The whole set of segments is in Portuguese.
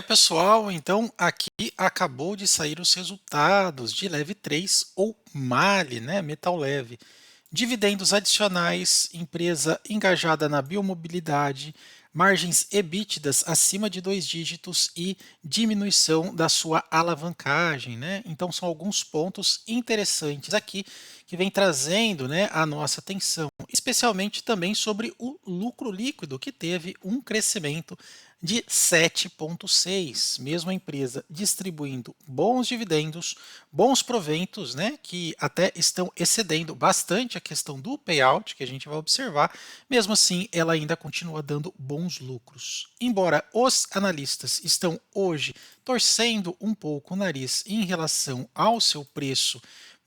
Pessoal, então aqui acabou de sair os resultados de Leve 3 ou MALE, né, metal leve. Dividendos adicionais, empresa engajada na biomobilidade, margens EBITDAs acima de 2 dígitos e diminuição da sua alavancagem, né? Então são alguns pontos interessantes aqui que vem trazendo, né, a nossa atenção, especialmente também sobre o lucro líquido que teve um crescimento de 7,6, mesmo a empresa distribuindo bons dividendos, bons proventos, né, que até estão excedendo bastante a questão do payout, que a gente vai observar, mesmo assim ela ainda continua dando bons lucros. Embora os analistas estão hoje torcendo um pouco o nariz em relação ao seu preço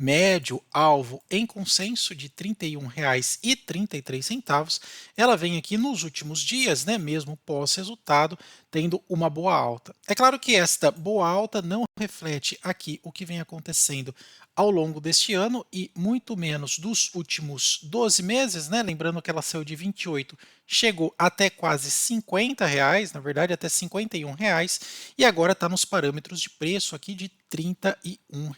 médio alvo em consenso de R$ 31,33, ela vem aqui nos últimos dias, né, mesmo pós-resultado, tendo uma boa alta. É claro que esta boa alta não reflete aqui o que vem acontecendo ao longo deste ano e muito menos dos últimos 12 meses, né? Lembrando que ela saiu de 28, chegou até quase R$ 50, na verdade até R$ 51, e agora está nos parâmetros de preço aqui de R$ 31,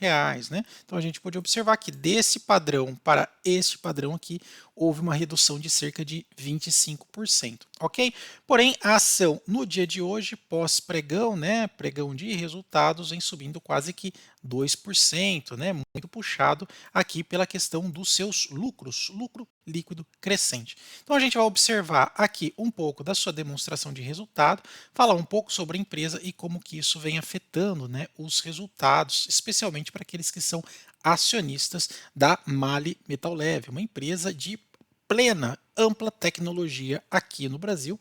né? Então a gente pode observar que desse padrão para este padrão aqui houve uma redução de cerca de 25%, ok? Porém, a ação no dia de hoje, pós-pregão, né, pregão de resultados, vem subindo quase que 2%, né, muito puxado aqui pela questão dos seus lucros, lucro líquido crescente. Então a gente vai observar aqui um pouco da sua demonstração de resultado, falar um pouco sobre a empresa e como que isso vem afetando, né, os resultados, especialmente para aqueles que são acionistas da MAHLE Metal Leve, uma empresa de plena, ampla tecnologia aqui no Brasil,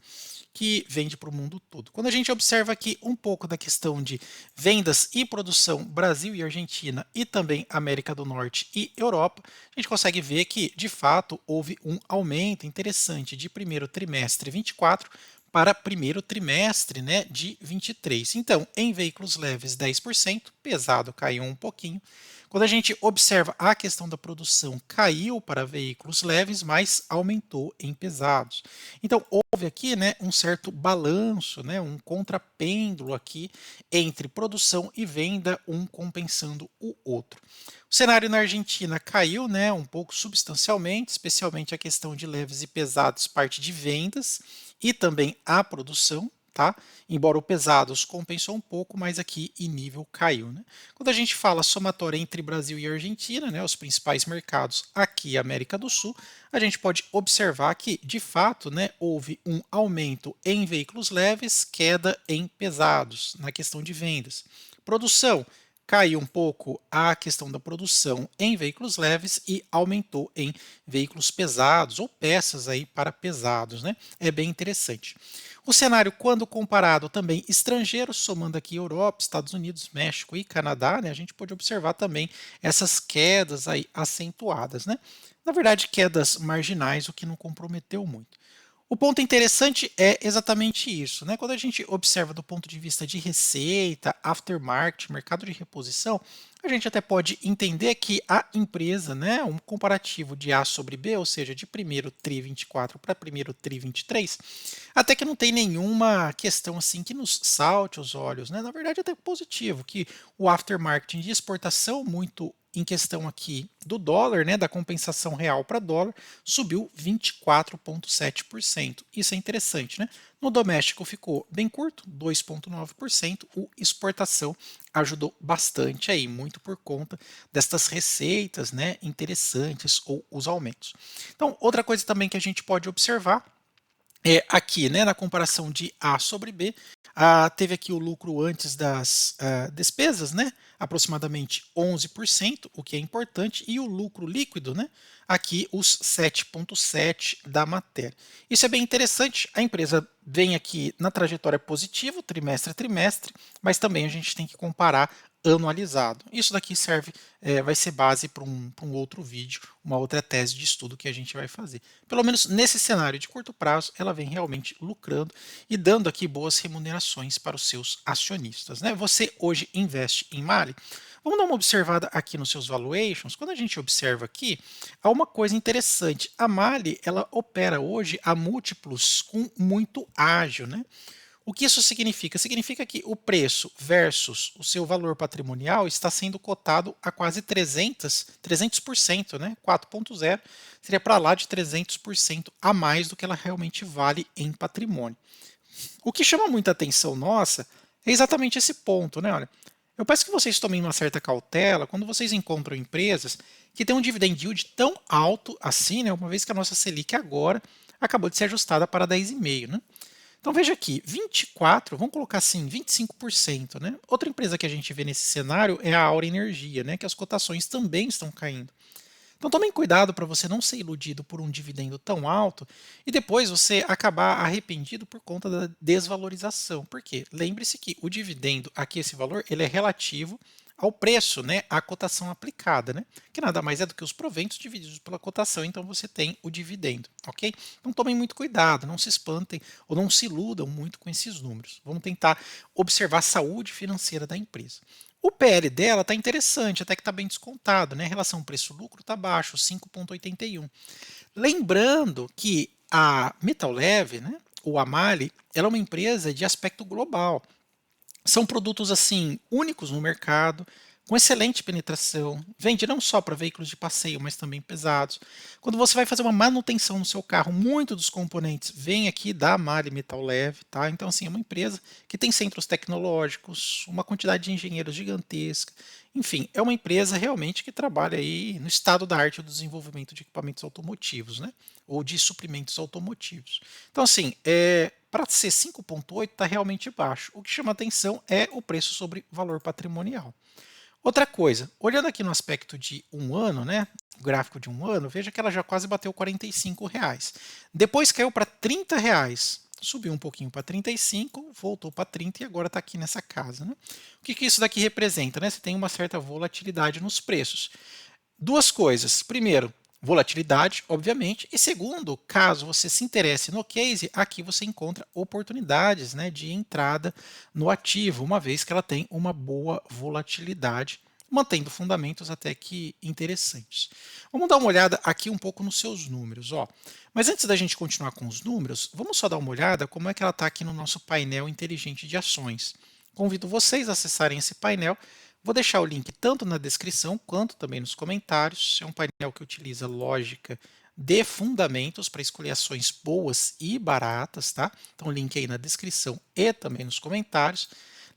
que vende para o mundo todo. Quando a gente observa aqui um pouco da questão de vendas e produção Brasil e Argentina e também América do Norte e Europa, a gente consegue ver que, de fato, houve um aumento interessante de primeiro trimestre 24 para primeiro trimestre, né, de 23. Então, em veículos leves 10%, pesado caiu um pouquinho. Quando a gente observa a questão da produção, caiu para veículos leves, mas aumentou em pesados. Então, houve aqui, né, um certo balanço, né, um contrapêndulo aqui entre produção e venda, um compensando o outro. O cenário na Argentina caiu, né, um pouco substancialmente, especialmente a questão de leves e pesados, parte de vendas e também a produção. Tá? Embora o pesados compensou um pouco, mas aqui em nível caiu. Né? Quando a gente fala somatória entre Brasil e Argentina, né, os principais mercados aqui América do Sul, a gente pode observar que, de fato, né, houve um aumento em veículos leves, queda em pesados, na questão de vendas. Produção, caiu um pouco a questão da produção em veículos leves e aumentou em veículos pesados ou peças aí para pesados, né? É bem interessante. O cenário, quando comparado também estrangeiros, somando aqui Europa, Estados Unidos, México e Canadá, né, a gente pode observar também essas quedas aí acentuadas, né? Na verdade, quedas marginais, o que não comprometeu muito. O ponto interessante é exatamente isso, né? Quando a gente observa do ponto de vista de receita, aftermarket, mercado de reposição, a gente até pode entender que a empresa, né, um comparativo de A sobre B, ou seja, de primeiro TRI 24 para primeiro TRI 23, até que não tem nenhuma questão assim que nos salte os olhos, né? Na verdade, até positivo, que o aftermarket de exportação muito em questão aqui do dólar, né, da compensação real para dólar, subiu 24,7%. Isso é interessante, né? No doméstico ficou bem curto, 2,9%. O exportação ajudou bastante aí, muito por conta destas receitas, né, interessantes ou os aumentos. Então, outra coisa também que a gente pode observar aqui, né, na comparação de A sobre B, teve aqui o lucro antes das despesas, né, aproximadamente 11%, o que é importante, e o lucro líquido, né, aqui os 7,7% da matéria. Isso é bem interessante, a empresa vem aqui na trajetória positiva, trimestre a trimestre, mas também a gente tem que comparar anualizado. Isso daqui serve, vai ser base para um outro vídeo, uma outra tese de estudo que a gente vai fazer. Pelo menos nesse cenário de curto prazo, ela vem realmente lucrando e dando aqui boas remunerações para os seus acionistas. Né? Você hoje investe em Mali? Vamos dar uma observada aqui nos seus valuations. Quando a gente observa aqui, há uma coisa interessante. A Mali, ela opera hoje a múltiplos com muito ágil, né? O que isso significa? Significa que o preço versus o seu valor patrimonial está sendo cotado a quase 300%, né? 4.0 seria para lá de 300% a mais do que ela realmente vale em patrimônio. O que chama muita atenção nossa é exatamente esse ponto, né? Olha, eu peço que vocês tomem uma certa cautela quando vocês encontram empresas que têm um dividend yield tão alto assim, né? Uma vez que a nossa Selic agora acabou de ser ajustada para 10,5%, né? Então veja aqui, 24, vamos colocar assim, 25%, né? Outra empresa que a gente vê nesse cenário é a Aura Energia, né? Que as cotações também estão caindo. Então tomem cuidado para você não ser iludido por um dividendo tão alto e depois você acabar arrependido por conta da desvalorização. Por quê? Lembre-se que o dividendo, aqui esse valor, ele é relativo ao preço, né, à cotação aplicada, né, que nada mais é do que os proventos divididos pela cotação, então você tem o dividendo, ok? Então tomem muito cuidado, não se espantem ou não se iludam muito com esses números. Vamos tentar observar a saúde financeira da empresa. O PL dela está interessante, até que está bem descontado, né? A relação preço-lucro está baixo, 5,81. Lembrando que a Metal Leve, né, ou a Mali, ela é uma empresa de aspecto global. São produtos assim únicos no mercado, com excelente penetração, vende não só para veículos de passeio, mas também pesados. Quando você vai fazer uma manutenção no seu carro, muito dos componentes vêm aqui da Mali Metal Leve, tá? Então assim, é uma empresa que tem centros tecnológicos, uma quantidade de engenheiros gigantesca. Enfim, é uma empresa realmente que trabalha aí no estado da arte do desenvolvimento de equipamentos automotivos, né? Ou de suprimentos automotivos. Então assim, para ser 5,8 está realmente baixo. O que chama atenção é o preço sobre valor patrimonial. Outra coisa, olhando aqui no aspecto de um ano, né, o gráfico de um ano, veja que ela já quase bateu R$ 45. Depois caiu para R$ 30, subiu um pouquinho para 35, voltou para 30 e agora está aqui nessa casa. Né? O que isso daqui representa? Né? Você tem uma certa volatilidade nos preços. Duas coisas. Primeiro, volatilidade, obviamente. E segundo, caso você se interesse no case, aqui você encontra oportunidades, né, de entrada no ativo, uma vez que ela tem uma boa volatilidade, mantendo fundamentos até que interessantes. Vamos dar uma olhada aqui um pouco nos seus números. Ó. Mas antes da gente continuar com os números, vamos só dar uma olhada como é que ela está aqui no nosso painel inteligente de ações. Convido vocês a acessarem esse painel. Vou deixar o link tanto na descrição quanto também nos comentários. É um painel que utiliza lógica de fundamentos para escolher ações boas e baratas, tá? Então, link aí na descrição e também nos comentários.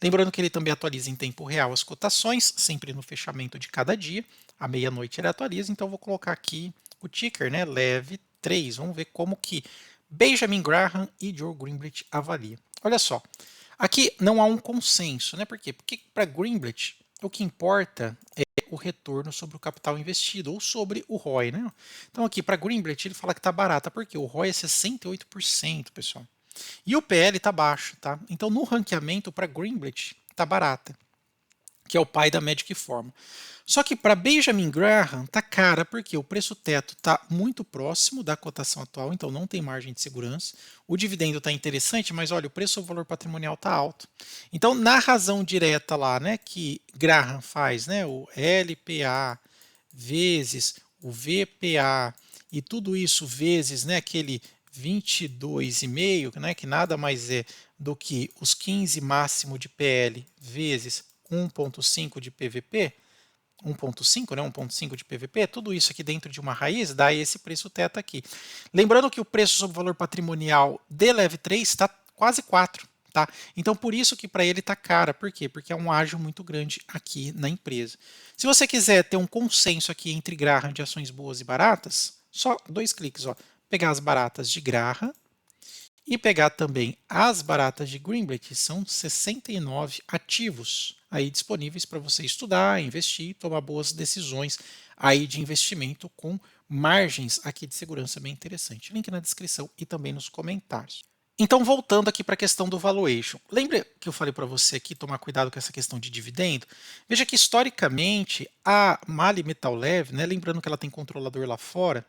Lembrando que ele também atualiza em tempo real as cotações, sempre no fechamento de cada dia. À meia-noite ele atualiza, então vou colocar aqui o ticker, né? Leve 3. Vamos ver como que Benjamin Graham e Joe Greenblatt avaliam. Olha só, aqui não há um consenso, né? Por quê? Porque para Greenblatt o que importa é o retorno sobre o capital investido ou sobre o ROI, né? Então aqui para Greenblatt ele fala que está barata, porque o ROI é 68%, pessoal. E o PL está baixo, tá? Então no ranqueamento para Greenblatt está barata, que é o pai da Magic Forma. Só que para Benjamin Graham tá cara, porque o preço teto está muito próximo da cotação atual, então não tem margem de segurança. O dividendo está interessante, mas olha, o preço sobre valor patrimonial está alto. Então, na razão direta lá, né, que Graham faz, né, o LPA vezes o VPA e tudo isso vezes, né, aquele 22,5, né, que nada mais é do que os 15 máximo de PL vezes 1,5 de PVP, 1,5, né, 1,5 de PVP, tudo isso aqui dentro de uma raiz dá esse preço teto aqui. Lembrando que o preço sobre valor patrimonial de Leve 3 está quase 4. Tá? Então, por isso que para ele está cara. Por quê? Porque é um ágio muito grande aqui na empresa. Se você quiser ter um consenso aqui entre Graham de ações boas e baratas, só 2 cliques. Ó. Pegar as baratas de Graham e pegar também as baratas de Greenblatt, que são 69 ativos aí disponíveis para você estudar, investir, tomar boas decisões aí de investimento com margens aqui de segurança bem interessante. Link na descrição e também nos comentários. Então, voltando aqui para a questão do valuation. Lembra que eu falei para você aqui tomar cuidado com essa questão de dividendo? Veja que historicamente a Mali Metal Leve, né, lembrando que ela tem controlador lá fora,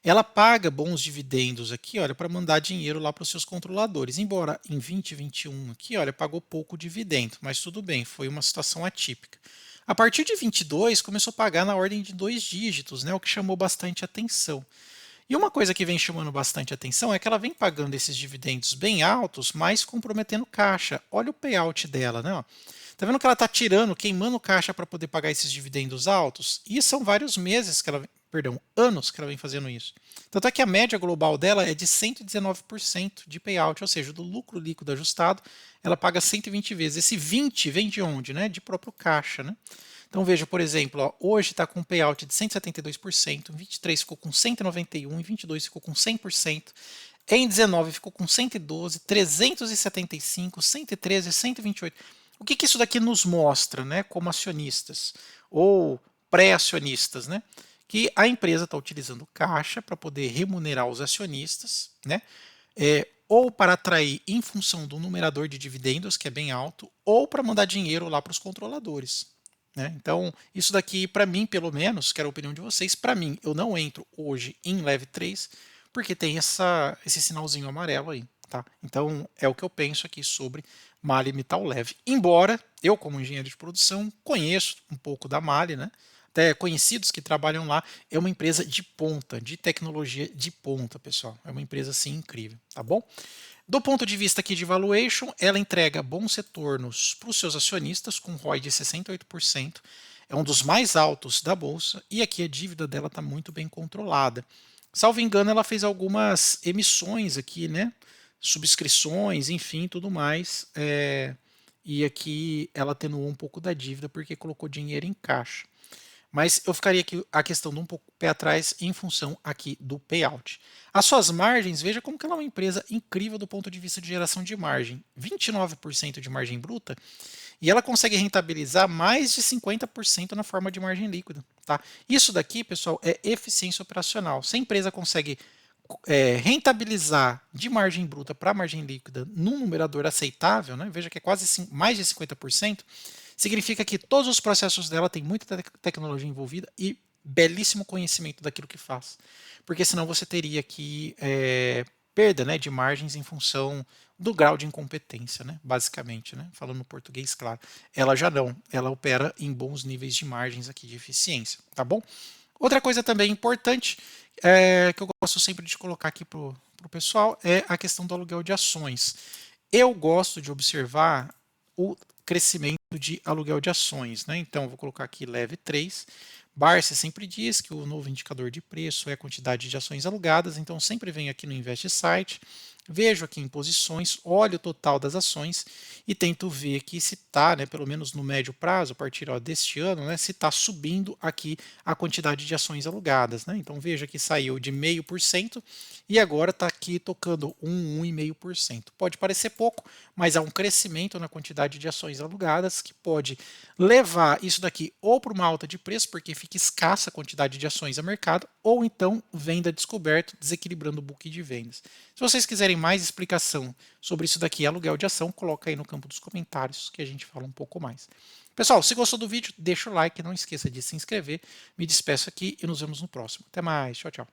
ela paga bons dividendos aqui, olha, para mandar dinheiro lá para os seus controladores. Embora em 2021 aqui, olha, pagou pouco dividendo, mas tudo bem, foi uma situação atípica. A partir de 22 começou a pagar na ordem de 2 dígitos, né, o que chamou bastante atenção. E uma coisa que vem chamando bastante atenção é que ela vem pagando esses dividendos bem altos, mas comprometendo caixa. Olha o payout dela, né? Ó. Tá vendo que ela está tirando, queimando caixa para poder pagar esses dividendos altos? E são vários meses que ela, perdão, anos que ela vem fazendo isso. Tanto é que a média global dela é de 119% de payout, ou seja, do lucro líquido ajustado, ela paga 120 vezes. Esse 20 vem de onde? Né? De próprio caixa, né? Então veja, por exemplo, ó, hoje está com um payout de 172%, em 23 ficou com 191%, em 22 ficou com 100%, em 19 ficou com 112, 375, 113, 128. O que isso daqui nos mostra, né, como acionistas ou pré-acionistas, né? Que a empresa está utilizando caixa para poder remunerar os acionistas, né? Ou para atrair em função do numerador de dividendos, que é bem alto, ou para mandar dinheiro lá para os controladores. Né? Então, isso daqui, para mim, pelo menos, quero a opinião de vocês, para mim, eu não entro hoje em Leve 3, porque tem esse sinalzinho amarelo aí. Tá? Então, é o que eu penso aqui sobre Mali Mittal Leve. Embora eu, como engenheiro de produção, conheço um pouco da Mali, né? Até conhecidos que trabalham lá, é uma empresa de ponta, de tecnologia de ponta, pessoal. É uma empresa assim incrível, tá bom? Do ponto de vista aqui de valuation, ela entrega bons retornos para os seus acionistas, com ROI de 68%, é um dos mais altos da bolsa, e aqui a dívida dela está muito bem controlada. Salvo engano, ela fez algumas emissões aqui, né? Subscrições, enfim, tudo mais. E aqui ela atenuou um pouco da dívida porque colocou dinheiro em caixa. Mas eu ficaria aqui a questão de um pouco pé atrás em função aqui do payout. As suas margens, veja como que ela é uma empresa incrível do ponto de vista de geração de margem. 29% de margem bruta e ela consegue rentabilizar mais de 50% na forma de margem líquida. Tá? Isso daqui, pessoal, é eficiência operacional. Se a empresa consegue rentabilizar de margem bruta para margem líquida num numerador aceitável, né? Veja que é quase mais de 50%, significa que todos os processos dela têm muita tecnologia envolvida e belíssimo conhecimento daquilo que faz. Porque senão você teria aqui perda, né, de margens em função do grau de incompetência, né, basicamente, né, falando no português, claro. Ela já não, ela opera em bons níveis de margens aqui de eficiência, tá bom? Outra coisa também importante que eu gosto sempre de colocar aqui para o pessoal é a questão do aluguel de ações. Eu gosto de observar o crescimento de aluguel de ações. Né? Então, vou colocar aqui leve 3. Barça sempre diz que o novo indicador de preço é a quantidade de ações alugadas, então sempre venho aqui no Invest Site, vejo aqui em posições, olho o total das ações e tento ver aqui se está, né, pelo menos no médio prazo, a partir deste ano, né, se está subindo aqui a quantidade de ações alugadas. Né? Então veja que saiu de 0,5% e agora está aqui tocando 1,5%. Pode parecer pouco, mas há um crescimento na quantidade de ações alugadas que pode levar isso daqui ou para uma alta de preço, porque fica escassa a quantidade de ações a mercado, ou então venda descoberto, desequilibrando o book de vendas. Se vocês quiserem mais explicação sobre isso daqui, aluguel de ação, coloca aí no campo dos comentários que a gente fala um pouco mais. Pessoal, se gostou do vídeo, deixa o like, não esqueça de se inscrever. Me despeço aqui e nos vemos no próximo. Até mais, tchau, tchau.